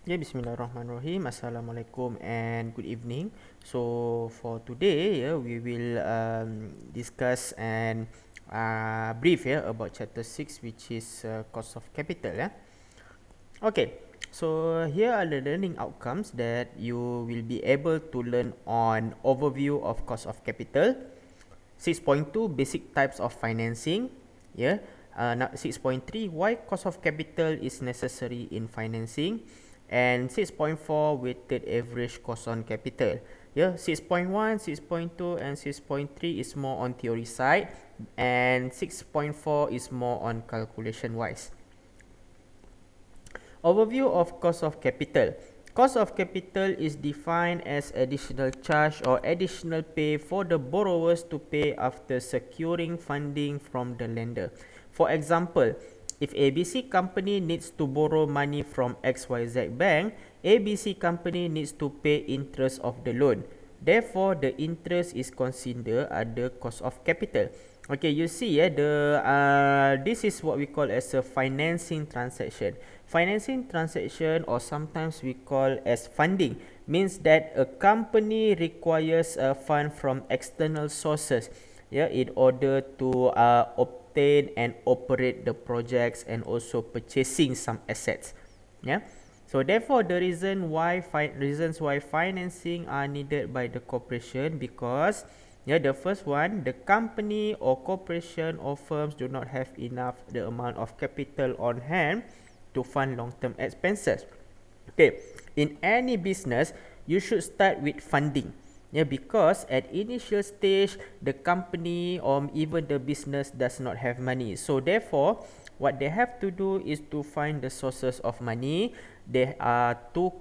Yeah, Bismillahirrahmanirrahim. Assalamualaikum and good evening. So for today, we will discuss and brief about chapter 6, which is cost of capital. Okay, so here are the learning outcomes that you will be able to learn on overview of cost of capital. 6.2 basic types of financing. Yeah. 6.3 why cost of capital is necessary in financing, and 6.4 weighted average cost on capital. Yeah, 6.1, 6.2 and 6.3 is more on theory side, and 6.4 is more on calculation wise. Overview of cost of capital. Cost of capital is defined as additional charge or additional pay for the borrowers to pay after securing funding from the lender. For example, if ABC company needs to borrow money from XYZ bank, ABC company needs to pay interest of the loan. Therefore, the interest is considered under cost of capital. Okay, you see, this is what we call as a financing transaction. Financing transaction, or sometimes we call as funding, means that a company requires a fund from external sources, yeah, in order to obtain and operate the projects and also purchasing some assets. Yeah. So therefore, the reasons why financing are needed by the corporation, because yeah, the first one, the company or corporation or firms do not have enough the amount of capital on hand to fund long-term expenses. Okay, in any business, you should start with funding. Yeah, because at initial stage, the company or even the business does not have money. So therefore, what they have to do is to find the sources of money. There are two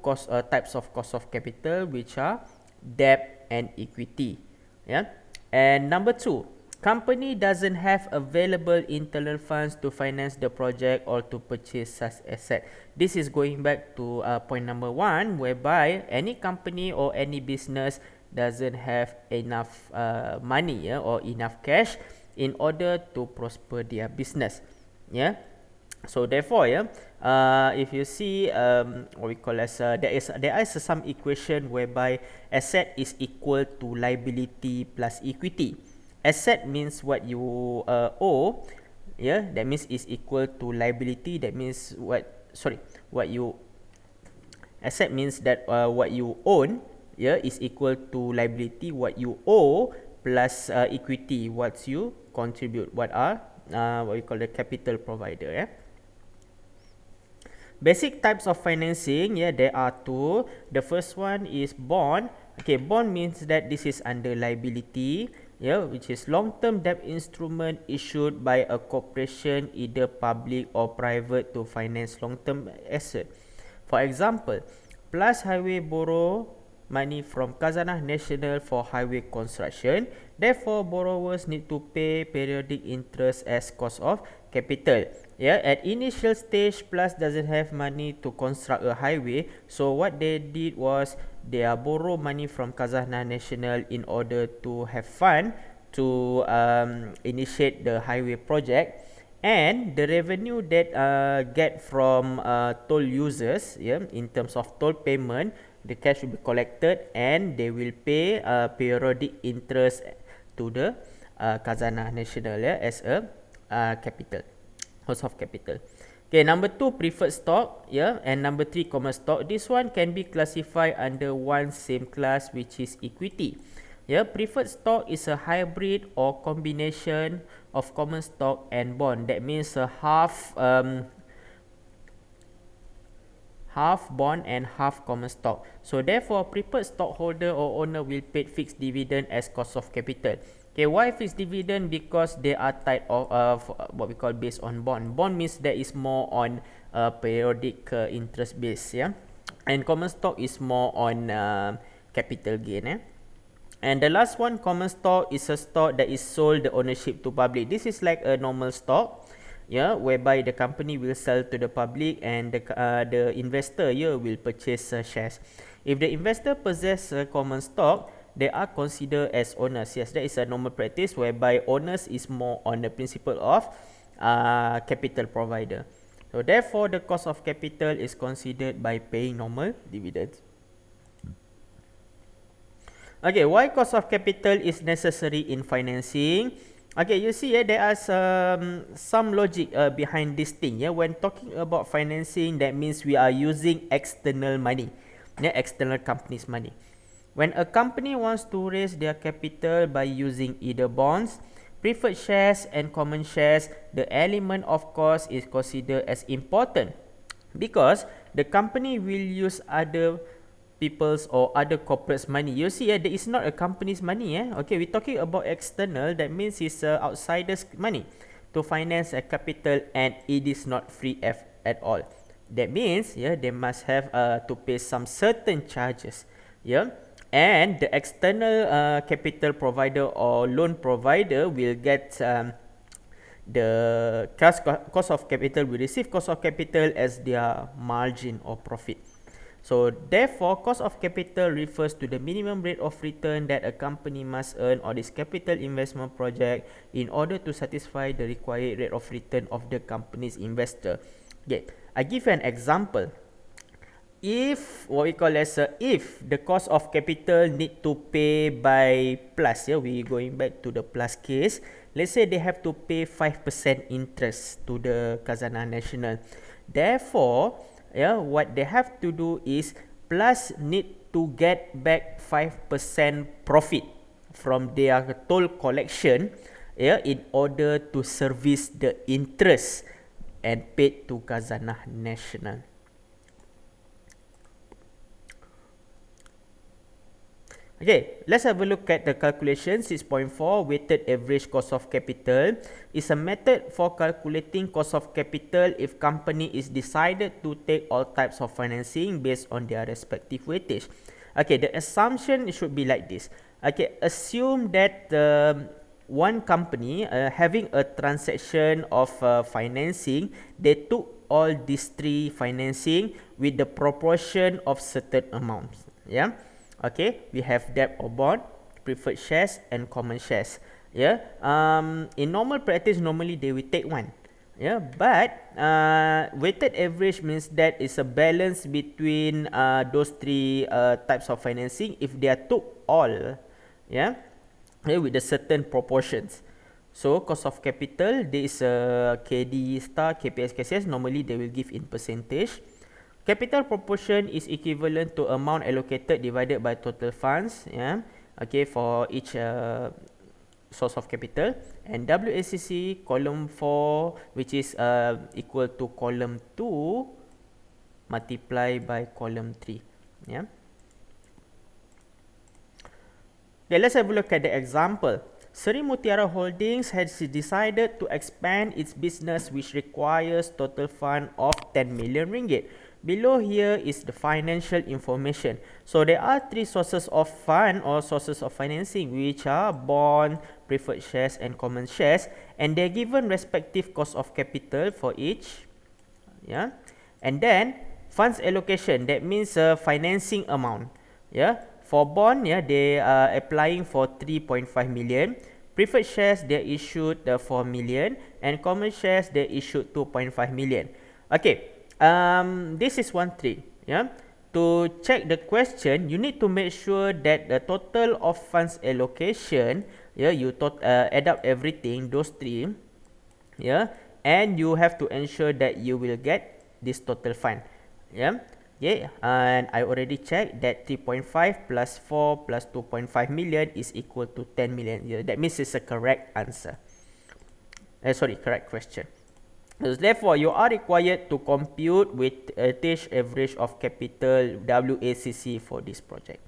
types of cost of capital, which are debt and equity. Yeah, and number two, company doesn't have available internal funds to finance the project or to purchase such asset. This is going back to point number one, whereby any company or any business doesn't have enough money, yeah, or enough cash in order to prosper their business. Yeah. So therefore, yeah, if you see what we call as there is some equation whereby asset is equal to liability plus equity. Asset means what you owe, yeah, that means is equal to liability. That means what you asset means that what you own, yeah, is equal to liability, what you owe, plus equity, what you contribute, what we call the capital provider. Yeah. Basic types of financing, yeah, there are two. The first one is bond. Okay, bond means that this is under liability, yeah, which is long-term debt instrument issued by a corporation, either public or private, to finance long-term asset. For example, Plus Highway borrow money from Khazanah National for highway construction. Therefore, borrowers need to pay periodic interest as cost of capital. Yeah, at initial stage, Plus doesn't have money to construct a highway. So what they did was they borrow money from Khazanah National in order to have fund to initiate the highway project, and the revenue that get from toll users, yeah, in terms of toll payment, the cash will be collected and they will pay periodic interest to the Khazanah National, yeah, as a capital, cost of capital. Okay, number two, preferred stock, yeah, and number three, common stock. This one can be classified under one same class, which is equity. Yeah, preferred stock is a hybrid or combination of common stock and bond. That means a half bond and half common stock. So therefore, preferred stockholder or owner will pay fixed dividend as cost of capital. Okay, why fixed dividend? Because they are type of what we call based on bond. Bond means that is more on periodic interest base, yeah, and common stock is more on capital gain, eh. And the last one, common stock, is a stock that is sold the ownership to public. This is like a normal stock, yeah, whereby the company will sell to the public and the investor, yeah, will purchase shares. If the investor possess common stock, they are considered as owners. Yes, that is a normal practice whereby owners is more on the principle of capital provider. So therefore, the cost of capital is considered by paying normal dividends. Okay, why cost of capital is necessary in financing? Okay, you see, there are some logic behind this thing. Yeah, when talking about financing, that means we are using external money, yeah, external companies' money. When a company wants to raise their capital by using either bonds, preferred shares, and common shares, the element of cost is considered as important because the company will use other people's or other corporates' money. You see, there is not a company's money. Okay, we're talking about external. That means it's outsiders' money to finance a capital, and it is not free at all. That means, they must have to pay some certain charges. Yeah, and the external capital provider or loan provider will get the cost of capital, will receive cost of capital as their margin or profit. So therefore, cost of capital refers to the minimum rate of return that a company must earn on its capital investment project in order to satisfy the required rate of return of the company's investor. Okay, I give you an example. If what we call as if the cost of capital need to pay by plus, we going back to the plus case. Let's say they have to pay 5% interest to the Khazanah National. Therefore, what they have to do is plus need to get back 5% profit from their toll collection, in order to service the interest and paid to Khazanah National. Okay, let's have a look at the calculation. 6.4 weighted average cost of capital is a method for calculating cost of capital if company is decided to take all types of financing based on their respective weightage. Okay, the assumption should be like this. Okay, assume that one company having a transaction of financing, they took all these three financing with the proportion of certain amounts. Yeah. Okay, we have debt or bond, preferred shares, and common shares. Yeah. In normal practice, normally they will take one. Yeah, but weighted average means that it's a balance between those three types of financing if they are took all, with the certain proportions. So cost of capital, there is a KD star, KPS, KCS. Normally they will give in percentage. Capital proportion is equivalent to amount allocated divided by total funds, okay, for each source of capital. And WACC column 4, which is equal to column 2 multiplied by column 3. Yeah. Okay, let's have a look at the example. Seri Mutiara Holdings has decided to expand its business, which requires total fund of 10 million ringgit. Below here is the financial information. So there are three sources of fund or sources of financing, which are bond, preferred shares, and common shares, and they're given respective cost of capital for each. Yeah, and then funds allocation. That means financing amount. Yeah, for bond, they are applying for 3.5 million. Preferred shares, they issued 4 million, and common shares, they issued 2.5 million. Okay. This is one trick. Yeah, to check the question, you need to make sure that the total of funds allocation, you add up everything, those three, and you have to ensure that you will get this total fund. And I already checked that 3.5 plus 4 plus 2.5 million is equal to 10 million. That means it's a correct answer. Correct question. Therefore, you are required to compute weighted average of capital, WACC, for this project.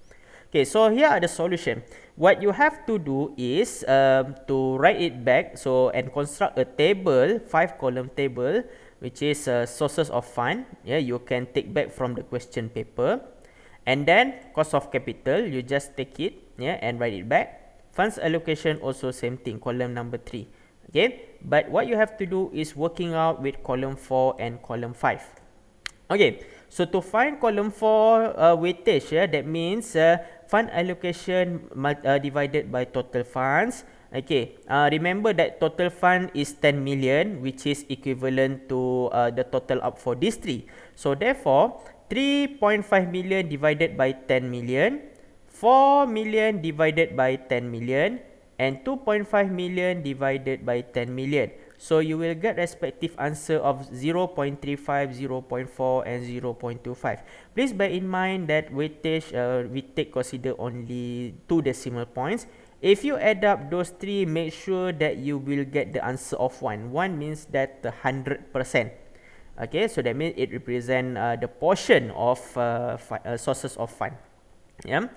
Okay, so here are the solution. What you have to do is to write it back, and construct a table, 5-column table, which is sources of fund. You can take back from the question paper, and then cost of capital, you just take it, and write it back. Funds allocation, also same thing, column number 3. Okay, but what you have to do is working out with column 4 and column 5. Okay, so to find column 4 weightage, that means fund allocation divided by total funds, Okay, remember that total fund is 10 million, which is equivalent to the total up for these three. So therefore, 3.5 million divided by 10 million, 4 million divided by 10 million, and 2.5 million divided by 10 million. So you will get respective answer of 0.35, 0.4, and 0.25. Please bear in mind that weightage, we consider only 2 decimal points. If you add up those three, make sure that you will get the answer of 1. 1 means that 100%. Okay, so that means it represents the portion of sources of fund. Yeah.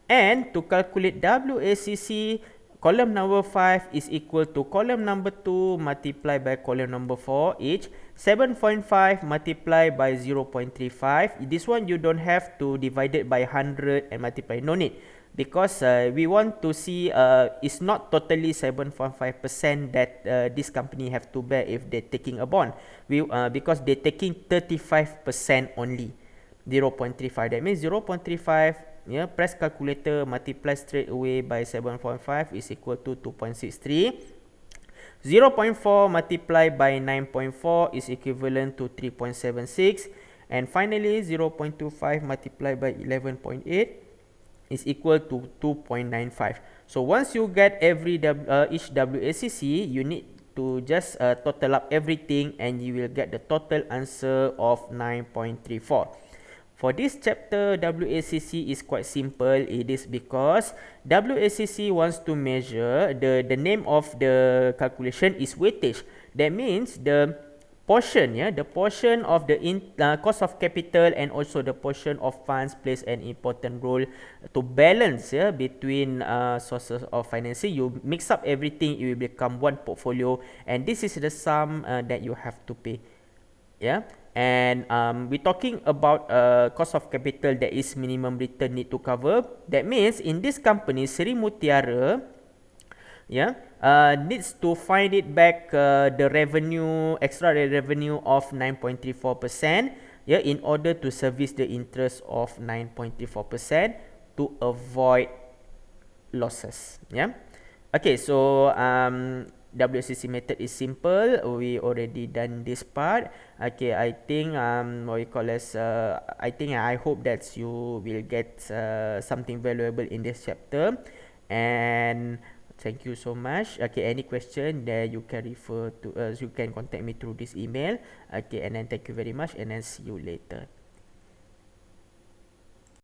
And to calculate WACC, column number 5 is equal to column number 2 multiplied by column number 4 each. 7.5 multiplied by 0.35. This one you don't have to divide it by 100 and multiply. No need. Because we want to see it's not totally 7.5% that this company have to bear if they're taking a bond. Because they're taking 35% only. 0.35. That means 0.35, yeah, press calculator, multiply straight away by 7.5 is equal to 2.63. 0.4 multiplied by 9.4 is equivalent to 3.76. And finally, 0.25 multiplied by 11.8 is equal to 2.95. So once you get each WACC, you need to just total up everything and you will get the total answer of 9.34. For this chapter, WACC is quite simple. It is because WACC wants to measure the name of the calculation is weightage. That means the portion, the portion of the cost of capital and also the portion of funds plays an important role to balance between sources of financing. You mix up everything, it will become one portfolio, and this is the sum that you have to pay. Yeah. And we're talking about cost of capital that is minimum return need to cover. That means in this company, Sri Mutiara, needs to find it back the revenue, extra revenue of 9.34%, in order to service the interest of 9.34% to avoid losses. Okay, so WCC method is simple. We already done this part. Okay, I think I hope that you will get something valuable in this chapter. And thank you so much. Okay, any question that you can refer to us, you can contact me through this email. Okay, and then thank you very much, and then see you later.